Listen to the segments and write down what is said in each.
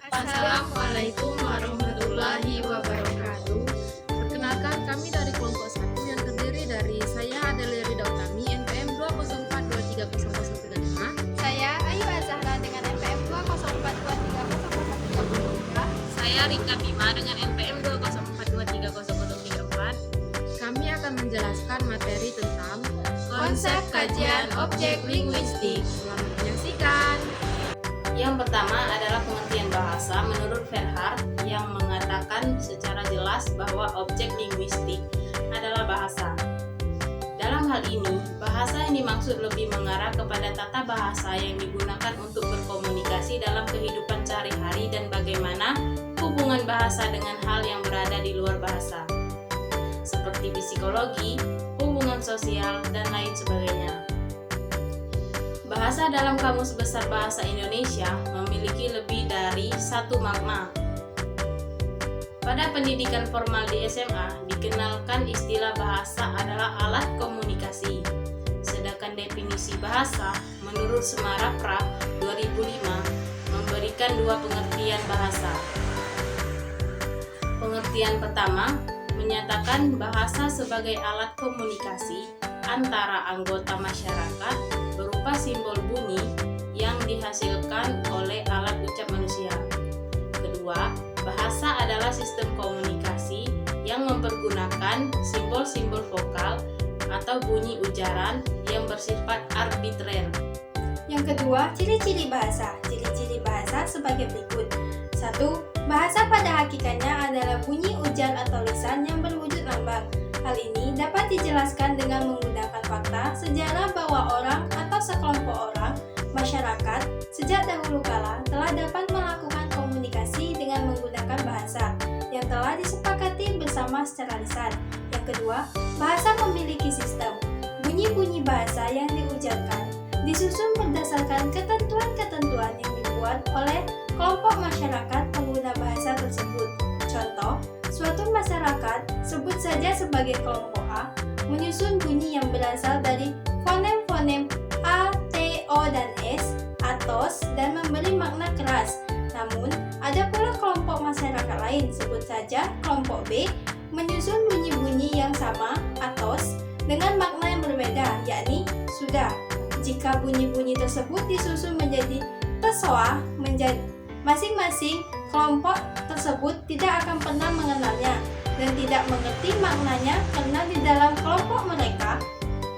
Assalamualaikum warahmatullahi wabarakatuh. Perkenalkan, kami dari kelompok 1 yang terdiri dari saya Adelia Rida Utami, NPM 204230035. Saya Ayu Azahra dengan NPM 204230033. Saya Rika Bima dengan NPM 204230034. Kami akan menjelaskan materi tentang Konsep kajian objek linguistik. Selamat menyaksikan. Yang pertama adalah pengertian bahasa menurut Verhaar yang mengatakan secara jelas bahwa objek linguistik adalah bahasa. Dalam hal ini, bahasa yang dimaksud lebih mengarah kepada tata bahasa yang digunakan untuk berkomunikasi dalam kehidupan sehari-hari dan bagaimana hubungan bahasa dengan hal yang berada di luar bahasa, seperti psikologi, hubungan sosial, dan lain sebagainya. Bahasa dalam Kamus Besar Bahasa Indonesia memiliki lebih dari satu makna. Pada pendidikan formal di SMA, dikenalkan istilah bahasa adalah alat komunikasi. Sedangkan definisi bahasa menurut Semarapra 2005 memberikan dua pengertian bahasa. Pengertian pertama menyatakan bahasa sebagai alat komunikasi antara anggota masyarakat berupa simbol bunyi yang dihasilkan oleh alat ucap manusia. Kedua, bahasa adalah sistem komunikasi yang mempergunakan simbol-simbol vokal atau bunyi ujaran yang bersifat arbitrer. Yang kedua, ciri-ciri bahasa. Ciri-ciri bahasa sebagai berikut. 1. Bahasa pada hakikatnya adalah bunyi ujar atau lisan yang berwujud lambang. Hal ini dapat dijelaskan dengan menggunakan fakta sejarah bahwa orang atau sekelompok orang, masyarakat, sejak dahulu kala telah dapat melakukan komunikasi dengan menggunakan bahasa yang telah disepakati bersama secara lisan. Yang kedua, bahasa memiliki sistem. Bunyi-bunyi bahasa yang diucapkan disusun berdasarkan ketentuan-ketentuan yang dibuat oleh kelompok masyarakat pengguna bahasa tersebut. Contoh, suatu masyarakat, sebut saja sebagai kelompok A, menyusun bunyi yang berasal dari fonem-fonem A, T, O, dan S, atos, dan memberi makna keras. Namun, ada pula kelompok masyarakat lain, sebut saja kelompok B, menyusun bunyi-bunyi yang sama, atos, dengan makna yang berbeda, yakni sudah. Jika bunyi-bunyi tersebut disusun menjadi tesoa, masing-masing kelompok tersebut tidak akan pernah mengenalnya dan tidak mengerti maknanya karena di dalam kelompok mereka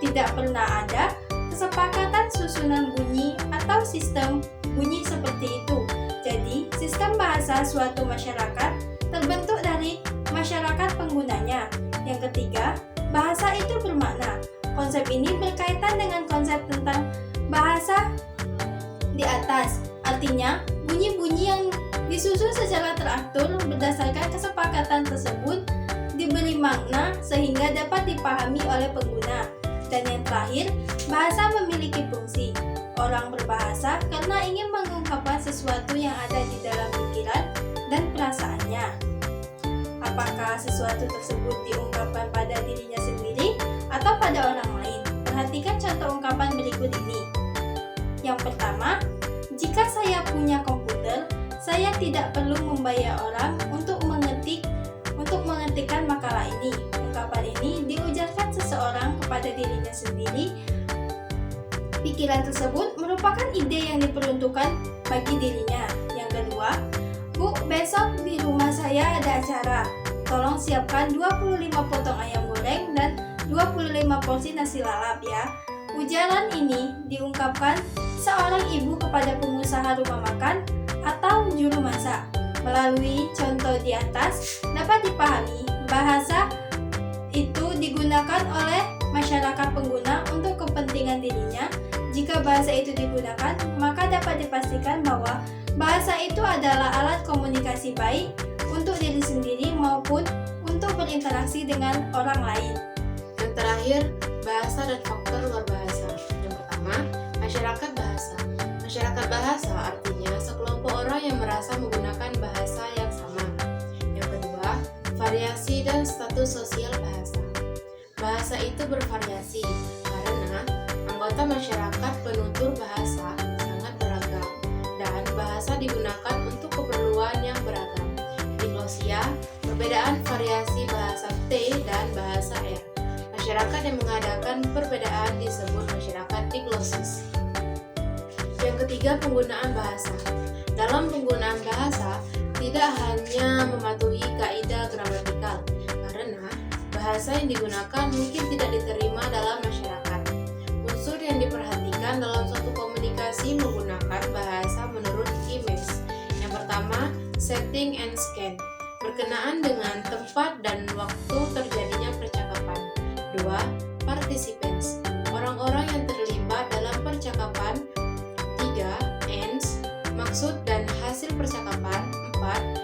tidak pernah ada kesepakatan susunan bunyi atau sistem bunyi seperti itu. Jadi, sistem bahasa suatu masyarakat terbentuk dari masyarakat penggunanya. Yang ketiga, bahasa itu bermakna. Konsep ini berkaitan dengan konsep tentang bahasa di atas. Artinya, bunyi-bunyi yang disusun secara teratur berdasarkan kesepakatan tersebut diberi makna sehingga dapat dipahami oleh pengguna. Dan yang terakhir, bahasa memiliki fungsi. Orang berbahasa karena ingin mengungkapkan sesuatu yang ada di dalam pikiran dan perasaannya. Apakah sesuatu tersebut diungkapkan pada dirinya sendiri atau pada orang lain? Perhatikan contoh ungkapan berikut ini. Yang pertama, jika saya punya komputer, saya tidak perlu membayar orang untuk mengetikkan makalah ini. Ungkapan ini diujarkan seseorang kepada dirinya sendiri. Pikiran tersebut merupakan ide yang diperuntukkan bagi dirinya. Yang kedua, Bu, besok di rumah saya ada acara. Tolong siapkan 25 potong ayam goreng dan 25 porsi nasi lalap ya. Ujaran ini diungkapkan seorang ibu kepada pengusaha rumah makan atau juru masak. Melalui contoh di atas dapat dipahami bahasa itu digunakan oleh masyarakat pengguna untuk kepentingan dirinya. Jika bahasa itu digunakan, maka dapat dipastikan bahwa bahasa itu adalah alat komunikasi baik untuk diri sendiri maupun untuk berinteraksi dengan orang lain. Yang terakhir, bahasa dan faktor luar bahasa. Yang pertama, masyarakat bahasa. Masyarakat bahasa artinya sekelompok orang yang merasa menggunakan bahasa yang sama. Yang kedua, Variasi dan status sosial bahasa. Bahasa itu bervariasi karena anggota masyarakat penutur bahasa sangat beragam dan bahasa digunakan untuk keperluan yang beragam. Diglosia, perbedaan variasi bahasa T dan bahasa R. Masyarakat yang mengadakan perbedaan disebut masyarakat diglosis. Yang ketiga, penggunaan bahasa. Dalam penggunaan bahasa, tidak hanya mematuhi kaidah gramatikal, karena bahasa yang digunakan mungkin tidak diterima dalam masyarakat. Unsur yang diperhatikan dalam suatu komunikasi menggunakan bahasa menurut Imes. Yang pertama, setting and scan, berkenaan dengan tempat dan waktu terjadinya percakapan. 2. Participants, orang-orang yang terlibat dalam percakapan. 3. Ends, maksud dan hasil percakapan. 4.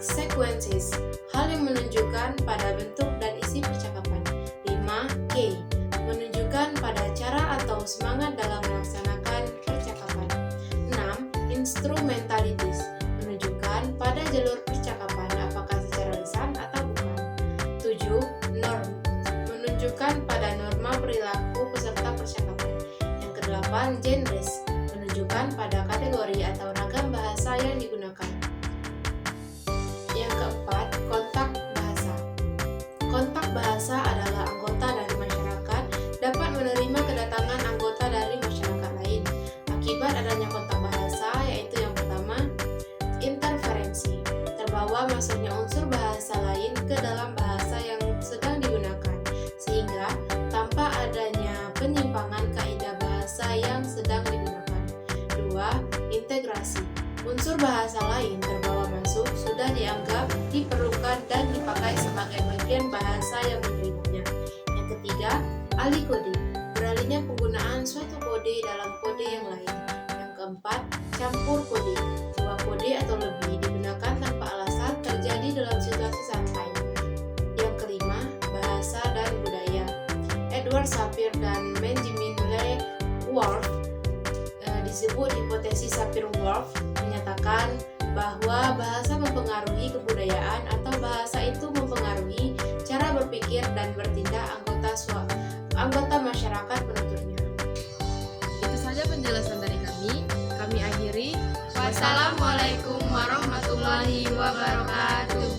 Sequences, hal yang menunjukkan pada bentuk dan isi percakapan. 5. K, menunjukkan pada cara atau semangat dalam melaksanakan percakapan. 6. Instrumentalities, menunjukkan pada jalur percakapan apakah secara lisan atau bukan. 7. Norm, menunjukkan pada norma perilaku peserta percakapan. Yang ke-8. Genres, menunjukkan pada kategori atau ragam bahasa yang digunakan. Yang ke-4, kontak bahasa. Kontak bahasa adalah anggota dari masyarakat dapat menerima kedatangan anggota dari masyarakat lain. Akibat adanya kontak bahasa yaitu yang pertama, interferensi, terbawa masuknya unsur bahasa lain ke dalam bahasa yang sedang digunakan, sehingga tanpa adanya penyimpangan kaidah bahasa yang sedang digunakan. 2. Integrasi, unsur bahasa lain terbawa masuk sudah dianggap diperlukan dan dipakai sebagai bagian bahasa yang menerimanya. Yang ketiga, alih kode, beralihnya penggunaan suatu kode dalam kode yang lain. Yang keempat, campur kode, dua kode atau lebih digunakan tanpa alasan terjadi dalam situasi santai. Yang kelima, bahasa dan budaya. Edward Sapir dan Benjamin Le Wolf disebut hipotesis Sapir-Whorf menyatakan bahwa bahasa mempengaruhi kebudayaan atau bahasa itu mempengaruhi cara berpikir dan bertindak anggota masyarakat penuturnya. Itu saja penjelasan dari kami. Kami akhiri. Wassalamualaikum warahmatullahi wabarakatuh.